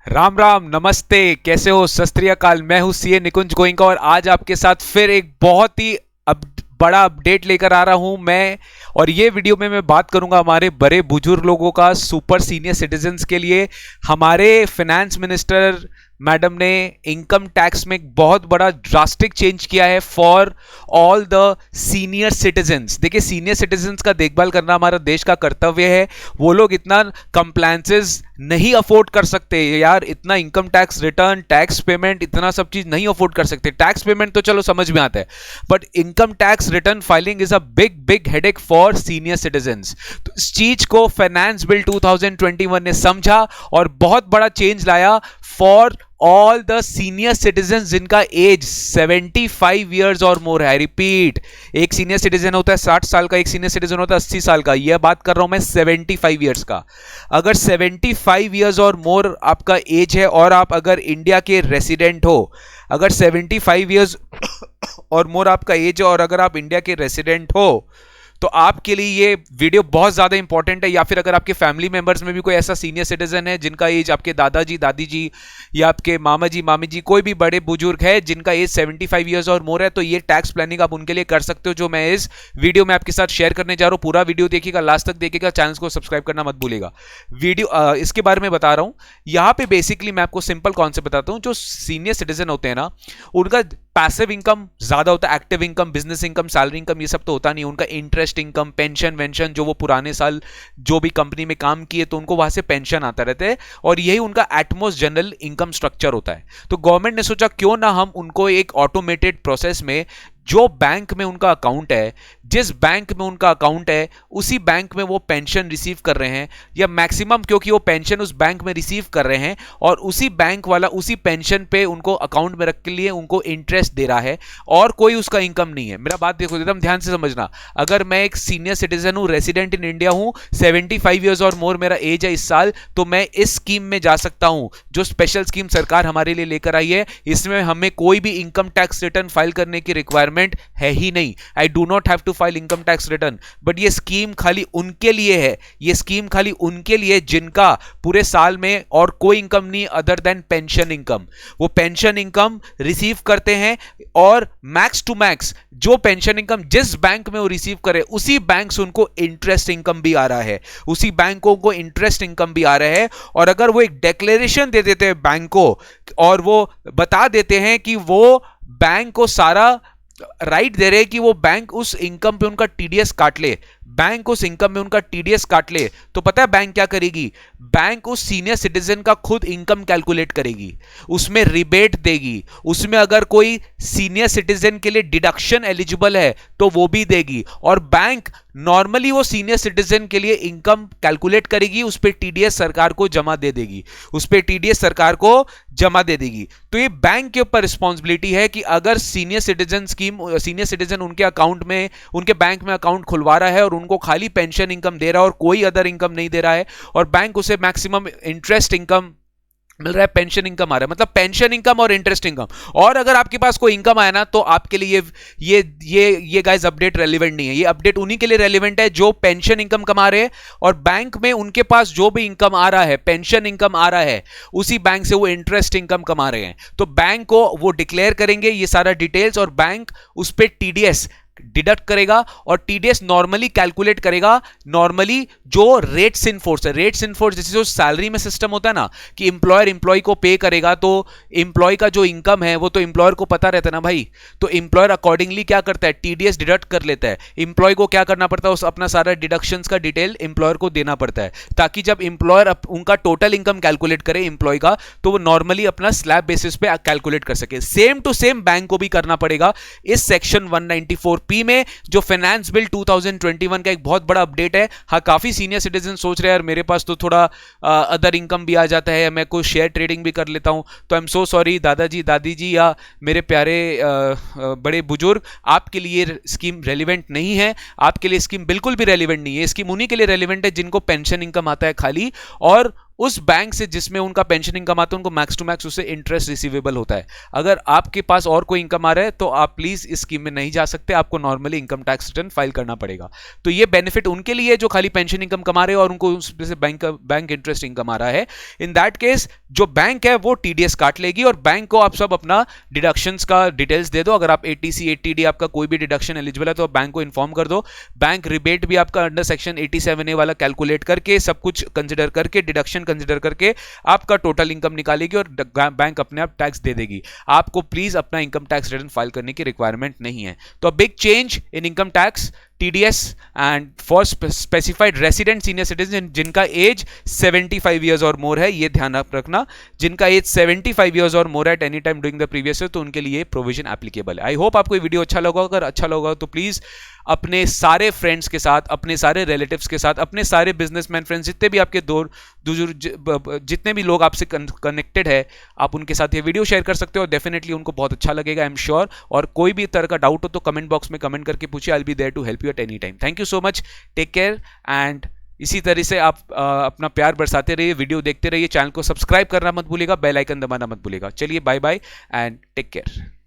राम राम नमस्ते, कैसे हो? सत श्री अकाल। मैं हूं सीए निकुंज गोइंका और आज आपके साथ फिर एक बहुत ही बड़ा अपडेट लेकर आ रहा हूं मैं। और ये वीडियो में मैं बात करूंगा हमारे बड़े बुजुर्ग लोगों का, सुपर सीनियर सिटीजन्स के लिए। हमारे फाइनेंस मिनिस्टर मैडम ने इनकम टैक्स में एक बहुत बड़ा ड्रास्टिक चेंज किया है for all the senior citizens. देखिए, सीनियर सिटीजन्स का देखभाल करना हमारा देश का कर्तव्य है। वो लोग इतना कंप्लायंसेस नहीं अफोर्ड कर सकते यार, इतना income tax return, tax payment, इतना सब चीज नहीं अफोर्ड कर सकते। टैक्स पेमेंट तो चलो समझ में आता है, but income tax return filing is a big big headache for senior citizens. तो इस चीज को फाइनेंस बिल 2021 ने समझा और बहुत बड़ा चेंज लाया for all the senior citizen जिनका एज 75 ईयर्स और मोर है। आई रिपीट, एक सीनियर सिटीजन होता है 60 साल का, एक सीनियर सिटीजन होता है 80 साल का। यह बात कर रहा हूं मैं 75 ईयर्स का। अगर 75 ईयर्स और मोर आपका एज है और आप अगर इंडिया के रेसिडेंट हो, अगर 75 ईयर्स और मोर आपका एज है और अगर आप इंडिया के रेसिडेंट हो, तो आपके लिए ये वीडियो बहुत ज्यादा इंपॉर्टेंट है। या फिर अगर आपके फैमिली मेंबर्स में भी कोई ऐसा सीनियर सिटीजन है जिनका एज आपके दादाजी दादी जी या आपके मामा जी मामी जी, कोई भी बड़े बुजुर्ग है जिनका एज 75 ईयर्स और मोर है, तो ये टैक्स प्लानिंग आप उनके लिए कर सकते हो, जो मैं इस वीडियो में आपके साथ शेयर करने जा रहा हूं। पूरा वीडियो देखिएगा, लास्ट तक देखिएगा, चैनल को सब्सक्राइब करना मत भूलिएगा। वीडियो इसके बारे में बता रहा हूं। यहां पे बेसिकली मैं आपको सिंपल कॉन्सेप्ट बताता हूं। जो सीनियर सिटीजन होते हैं ना, उनका पैसिव इनकम ज्यादा होता है। Active income, business income, salary income, ये सब तो होता नहीं। उनका इंटरेस्ट इनकम, पेंशन वेंशन, जो वो पुराने साल जो भी कंपनी में काम किए तो उनको वहां से पेंशन आता रहता है, और यही उनका एटमोस्ट जनरल इनकम स्ट्रक्चर होता है। तो गवर्नमेंट ने सोचा क्यों ना हम उनको एक ऑटोमेटेड प्रोसेस में, जो बैंक में उनका अकाउंट है, जिस बैंक में उनका अकाउंट है उसी बैंक में वो पेंशन रिसीव कर रहे हैं, या मैक्सिमम, क्योंकि वो पेंशन उस बैंक में रिसीव कर रहे हैं और उसी बैंक वाला उसी पेंशन पे उनको अकाउंट में रख के लिए उनको इंटरेस्ट दे रहा है, और कोई उसका इनकम नहीं है। मेरा बात देखो, एकदम ध्यान से समझना। अगर मैं एक सीनियर सिटीजन हूं, रेसिडेंट इन इंडिया हूं, 75 ईयर्स और मोर मेरा एज है इस साल, तो मैं इस स्कीम में जा सकता हूं, जो स्पेशल स्कीम सरकार हमारे लिए लेकर आई है। इसमें हमें कोई भी इनकम टैक्स रिटर्न फाइल करने की रिक्वायरमेंट है ही नहीं। I do not have to file income tax return. But ये स्कीम खाली उनके लिए है, ये स्कीम खाली उनके लिए जिनका पूरे साल में और कोई इनकम नहीं अदर देन पेंशन इनकम। वो पेंशन इनकम रिसीव करते हैं, और मैक्स टू मैक्स जो पेंशन इनकम जिस बैंक में वो रिसीव करे उसी बैंक से उनको इंटरेस्ट इनकम भी आ रहा है, उसी बैंक को उनको इंटरेस्ट इनकम भी आ रहा है। और अगर वो एक डिक्लेरेशन दे देते हैं बैंक को, और वो बता देते हैं कि वो बैंक को सारा राइट दे रहे कि वो बैंक उस इनकम पे उनका टीडीएस काट ले, बैंक उस इनकम में उनका टीडीएस काट ले, तो पता है बैंक क्या करेगी? बैंक उस सीनियर सिटीजन का खुद इनकम कैलकुलेट करेगी, उसमें रिबेट देगी, उसमें अगर कोई सीनियर सिटीजन के लिए डिडक्शन एलिजिबल है तो वो भी देगी, और बैंक नॉर्मली वो सीनियर सिटीजन के लिए इनकम कैलकुलेट करेगी, उस पर टीडीएस सरकार को जमा दे देगी, उस पर टीडीएस सरकार को जमा दे देगी। तो ये बैंक के ऊपर रिस्पॉन्सिबिलिटी है कि अगर senior citizen scheme, senior citizen उनके अकाउंट में, उनके बैंक में अकाउंट खुलवा रहा है और उनको खाली पेंशन इनकम दे रहा है और कोई अदर इनकम नहीं दे रहा है, और बैंक उसे मैक्सिमम इंटरेस्ट इनकम मिल रहा है, पेंशन इनकम आ रहा है, मतलब पेंशन इनकम और इंटरेस्ट इनकम। और अगर आपके पास कोई इनकम आया ना, तो आपके लिए ये गाइस अपडेट रेलिवेंट नहीं है। ये अपडेट उन्हीं के लिए रेलिवेंट है जो पेंशन इनकम कमा रहे हैं, और बैंक में उनके पास जो भी इनकम आ रहा है, पेंशन इनकम आ रहा है, उसी बैंक से वो इंटरेस्ट इनकम कमा रहे हैं। तो बैंक को वो डिक्लेयर करेंगे ये सारा डिटेल्स, और बैंक उस पर टीडीएस डिडक्ट करेगा, और टीडीएस नॉर्मली कैलकुलेट करेगा, नॉर्मली जो रेट्स इन फोर्स है, रेट्स इन फोर्स जैसे जो सैलरी में सिस्टम होता है ना, कि एम्प्लॉयर एम्प्लॉय को पे करेगा, तो एम्प्लॉय का जो इनकम है वो तो एम्प्लॉयर को पता रहता है ना भाई। तो एम्प्लॉयर अकॉर्डिंगली क्या करता है? टीडीएस डिडक्ट कर लेता है। एम्प्लॉय को क्या करना पड़ता है? उस अपना सारा डिडक्शंस का डिटेल एम्प्लॉयर को देना पड़ता है, ताकि जब एम्प्लॉयर उनका टोटल इनकम कैलकुलेट करे एम्प्लॉय का, तो वो नॉर्मली अपना स्लैब बेसिस पे कैलकुलेट कर सके। सेम टू सेम बैंक को भी करना पड़ेगा इस सेक्शन 194P में, जो फाइनेंस बिल 2021 का एक बहुत बड़ा अपडेट है। हाँ, काफी सीनियर सिटीजन सोच रहे हैं यार मेरे पास तो थोड़ा अदर इनकम भी आ जाता है, मैं कोई शेयर ट्रेडिंग भी कर लेता हूं, तो आई एम सो सॉरी दादाजी दादी जी या मेरे प्यारे बड़े बुजुर्ग, आपके लिए स्कीम रेलिवेंट नहीं है। आपके लिए स्कीम बिल्कुल भी रेलिवेंट नहीं है। स्कीम उन्हीं के लिए रेलिवेंट है जिनको पेंशन इनकम आता है खाली, और उस बैंक से जिसमें उनका पेंशन इनकम आता है उनको मैक्स टू मैक्स उससे इंटरेस्ट रिसीवेबल होता है। अगर आपके पास और कोई इनकम आ रहा है तो आप प्लीज इस स्कीम में नहीं जा सकते, आपको normally income tax return file करना पड़ेगा। तो ये बेनिफिट उनके लिए जो खाली पेंशन इनकम कमा रहे हो और उनको उसमें से बैंक इंटरेस्ट इनकम आ रहा है। इन दैट केस जो बैंक है वो टीडीएस काट लेगी और बैंक को आप सब अपना डिडक्शंस का डिटेल्स दे दो। अगर आप एटीसी एटीडी आपका कोई भी डिडक्शन एलिजिबल है तो बैंक को इन्फॉर्म कर दो। बैंक रिबेट भी आपका अंडर सेक्शन 87A वाला कैलकुलेट करके सब कुछ कंसिडर करके डिडक्शन कंसिडर करके आपका टोटल इनकम निकालेगी और बैंक अपने आप टैक्स दे देगी। आपको प्लीज अपना इनकम टैक्स रिटर्न फाइल करने की रिक्वायरमेंट नहीं है। तो big change in income tax TDS and for specified resident senior citizen जिनका एज 75 years और मोर है, ये ध्यान आप रखना, जिनका एज 75 years और मोर है eight any time during the previous year, तो उनके लिए प्रोविजन एप्लीकेबल है। आई होप आपको ये वीडियो अच्छा लगा। अगर अच्छा लगा तो प्लीज अपने सारे फ्रेंड्स के साथ, अपने सारे रिलेटिव्स के साथ, अपने सारे बिजनेसमैन फ्रेंड्स, जितने भी आपके जितने भी लोग आपसे कनेक्टेड है, आप उनके साथ ये वीडियो शेयर कर सकते हो। डेफिनेटली उनको बहुत अच्छा लगेगा, आई एम श्योर। और कोई भी तरह का डाउट हो तो कमेंट बॉक्स में कमेंट करके पूछिए, I will be there to help you at any time. Thank you so much, take care and इसी तरह से आप अपना प्यार बरसाते रहिए, वीडियो देखते रहिए, चैनल को सब्सक्राइब करना मत भूलिएगा, बेल आइकन दबाना मत भूलिएगा। चलिए bye bye and take care.